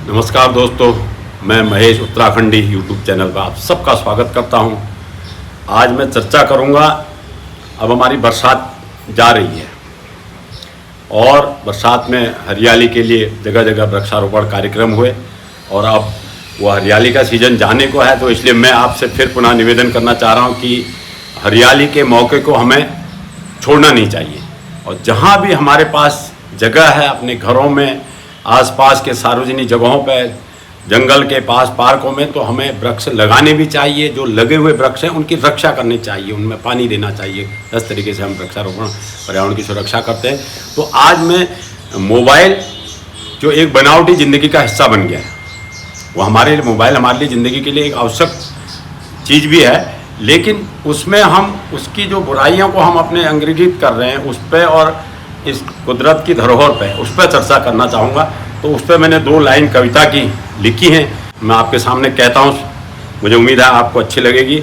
नमस्कार दोस्तों, मैं महेश उत्तराखंडी यूट्यूब चैनल पर आप सबका स्वागत करता हूं। आज मैं चर्चा करूंगा, अब हमारी बरसात जा रही है और बरसात में हरियाली के लिए जगह जगह वृक्षारोपण कार्यक्रम हुए और अब वो हरियाली का सीज़न जाने को है, तो इसलिए मैं आपसे फिर पुनः निवेदन करना चाह रहा हूं कि हरियाली के मौके को हमें छोड़ना नहीं चाहिए और जहां भी हमारे पास जगह है अपने घरों में, आसपास के सार्वजनिक जगहों पर, जंगल के पास, पार्कों में, तो हमें वृक्ष लगाने भी चाहिए। जो लगे हुए वृक्ष हैं उनकी रक्षा करनी चाहिए, उनमें पानी देना चाहिए। इस तरीके से हम वृक्षारोपण, पर्यावरण की सुरक्षा करते हैं। तो आज मैं मोबाइल जो एक बनावटी ज़िंदगी का हिस्सा बन गया है, वो हमारे मोबाइल हमारे लिए ज़िंदगी के लिए एक आवश्यक चीज़ भी है, लेकिन उसमें हम उसकी जो बुराइयों को हम अपने अंगीकृत कर रहे हैं उस पर और इस कुदरत की धरोहर पे उस पर चर्चा करना चाहूँगा। तो उस पर मैंने 2 लाइन कविता की लिखी हैं, मैं आपके सामने कहता हूँ, मुझे उम्मीद है आपको अच्छी लगेगी।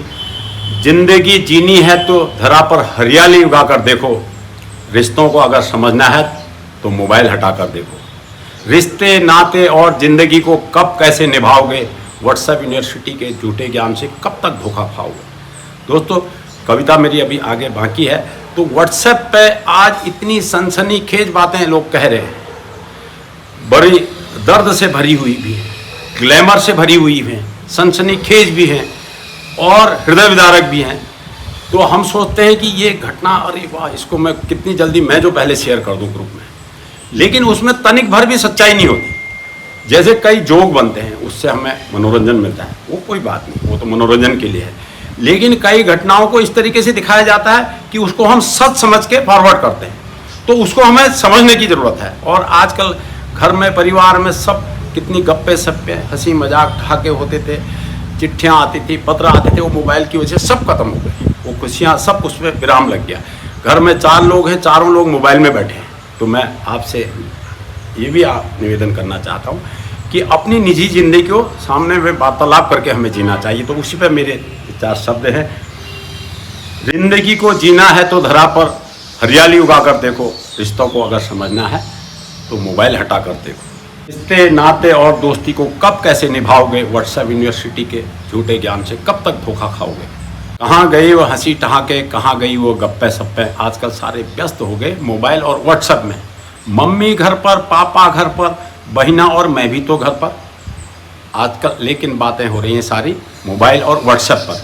जिंदगी जीनी है तो धरा पर हरियाली उगा कर देखो, रिश्तों को अगर समझना है तो मोबाइल हटा कर देखो, रिश्ते नाते और ज़िंदगी को कब कैसे निभाओगे, व्हाट्सएप यूनिवर्सिटी के झूठे ज्ञान से कब तक धोखा खाओगे। दोस्तों, कविता मेरी अभी आगे बाकी है। तो व्हाट्सएप पे आज इतनी सनसनीखेज बातें लोग कह रहे हैं, बड़ी दर्द से भरी हुई भी है, ग्लैमर से भरी हुई हैं, सनसनीखेज भी हैं और हृदय विदारक भी हैं। तो हम सोचते हैं कि ये घटना, अरे वाह, इसको मैं कितनी जल्दी मैं जो पहले शेयर कर दूं ग्रुप में, लेकिन उसमें तनिक भर भी सच्चाई नहीं होती। जैसे कई जोक बनते हैं, उससे हमें मनोरंजन मिलता है, वो कोई बात नहीं, वो तो मनोरंजन के लिए है, लेकिन कई घटनाओं को इस तरीके से दिखाया जाता है कि उसको हम सच समझ के फॉरवर्ड करते हैं। तो उसको हमें समझने की ज़रूरत है। और आजकल घर में, परिवार में सब कितनी गप्पे सप्पे, हंसी मजाक ठहाके होते थे, चिट्ठियाँ आती थी, पत्र आते थे, वो मोबाइल की वजह से सब खत्म हो गए, वो खुशियाँ सब उसमें विराम लग गया। घर में 4 लोग हैं, चारों लोग मोबाइल में बैठे हैं। तो मैं आपसे ये भी निवेदन करना चाहता हूँ कि अपनी निजी ज़िंदगी को सामने में वार्तालाप करके हमें जीना चाहिए। तो उसी पर मेरे 4 शब्द हैं। जिंदगी को जीना है तो धरा पर हरियाली उगा कर देखो, रिश्तों को अगर समझना है तो मोबाइल हटा कर देखो, रिश्ते नाते और दोस्ती को कब कैसे निभाओगे, व्हाट्सएप यूनिवर्सिटी के झूठे ज्ञान से कब तक धोखा खाओगे। कहाँ गई वो हंसी ठहाके, कहाँ गई वो गप्पे सप्पे। आजकल सारे व्यस्त हो गए मोबाइल और व्हाट्सएप में। मम्मी घर पर, पापा घर पर, बहिना और मैं भी तो घर पर। आजकल लेकिन बातें हो रही हैं सारी मोबाइल और व्हाट्सएप पर।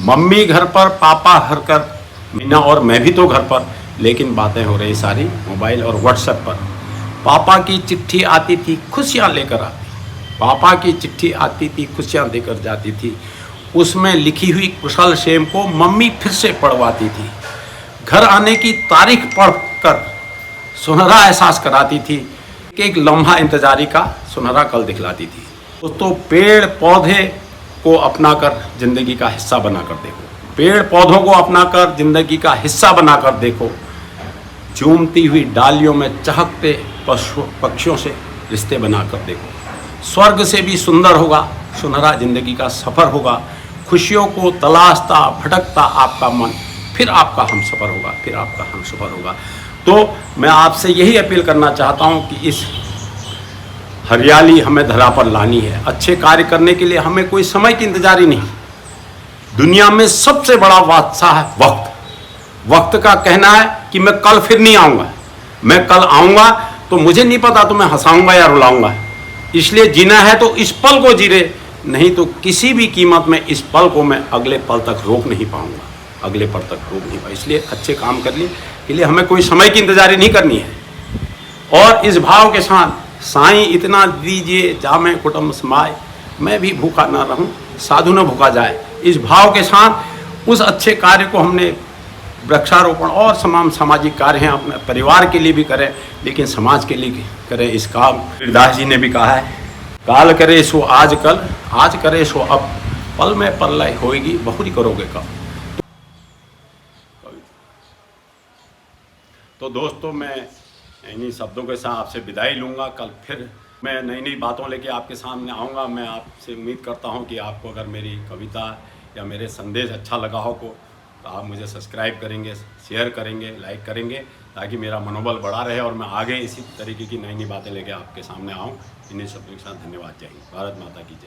मम्मी घर पर, पापा घर पर, मीना और मैं भी तो घर पर, लेकिन बातें हो रही सारी मोबाइल और व्हाट्सएप पर। पापा की चिट्ठी आती थी, खुशियाँ लेकर आती, पापा की चिट्ठी आती थी, खुशियाँ देकर जाती थी, उसमें लिखी हुई कुशल क्षेम को मम्मी फिर से पढ़वाती थी। घर आने की तारीख पढ़कर सुनहरा एहसास कराती थी, एक लम्हा इंतजारी का सुनहरा कल दिखलाती थी। तो पेड़ पौधे को अपनाकर जिंदगी का हिस्सा बनाकर देखो, पेड़ पौधों को अपनाकर जिंदगी का हिस्सा बनाकर देखो, झूमती हुई डालियों में चहकते पक्षियों से रिश्ते बनाकर देखो। स्वर्ग से भी सुंदर होगा, सुनहरा जिंदगी का सफ़र होगा। खुशियों को तलाशता भटकता आपका मन, फिर आपका हम सफ़र होगा, फिर आपका हम सफ़र होगा। तो मैं आपसे यही अपील करना चाहता हूँ कि इस हरियाली हमें धरा पर लानी है। अच्छे कार्य करने के लिए हमें कोई समय की इंतजार ही नहीं। दुनिया में सबसे बड़ा बादशाह है वक्त। वक्त का कहना है कि मैं कल फिर नहीं आऊँगा, मैं कल आऊँगा तो मुझे नहीं पता तो मैं हंसाऊँगा या रुलाऊँगा। इसलिए जीना है तो इस पल को जी रहे, नहीं तो किसी भी कीमत में इस पल को मैं अगले पल तक रोक नहीं पाऊँगा, अगले पल तक रोक नहीं पाऊँगा। इसलिए अच्छे काम करने के लिए हमें कोई समय की इंतजारी नहीं करनी है। और इस भाव के साथ, साईं इतना दीजिए जामे कुटुम्ब समाए, मैं भी भूखा ना रहूं साधु न भूखा जाए। इस भाव के साथ उस अच्छे कार्य को हमने वृक्षारोपण और तमाम सामाजिक कार्य हैं अपने परिवार के लिए भी करें, लेकिन समाज के लिए करें। इस काम दास जी ने भी कहा है, काल करे सो आज कल, आज करे सो अब, पल में प्रलय होएगी बहुरी करोगे कब। तो दोस्तों, मैं इन्हीं शब्दों के साथ आपसे विदाई लूँगा। कल फिर मैं नई नई बातों लेके आपके सामने आऊँगा। मैं आपसे उम्मीद करता हूँ कि आपको अगर मेरी कविता या मेरे संदेश अच्छा लगा हो तो आप मुझे सब्सक्राइब करेंगे, शेयर करेंगे, लाइक करेंगे, ताकि मेरा मनोबल बढ़ा रहे और मैं आगे इसी तरीके की नई नई बातें लेके आपके सामने आऊँ। इन्हीं शब्दों के साथ धन्यवाद। जय हिंद। भारत माता की जय।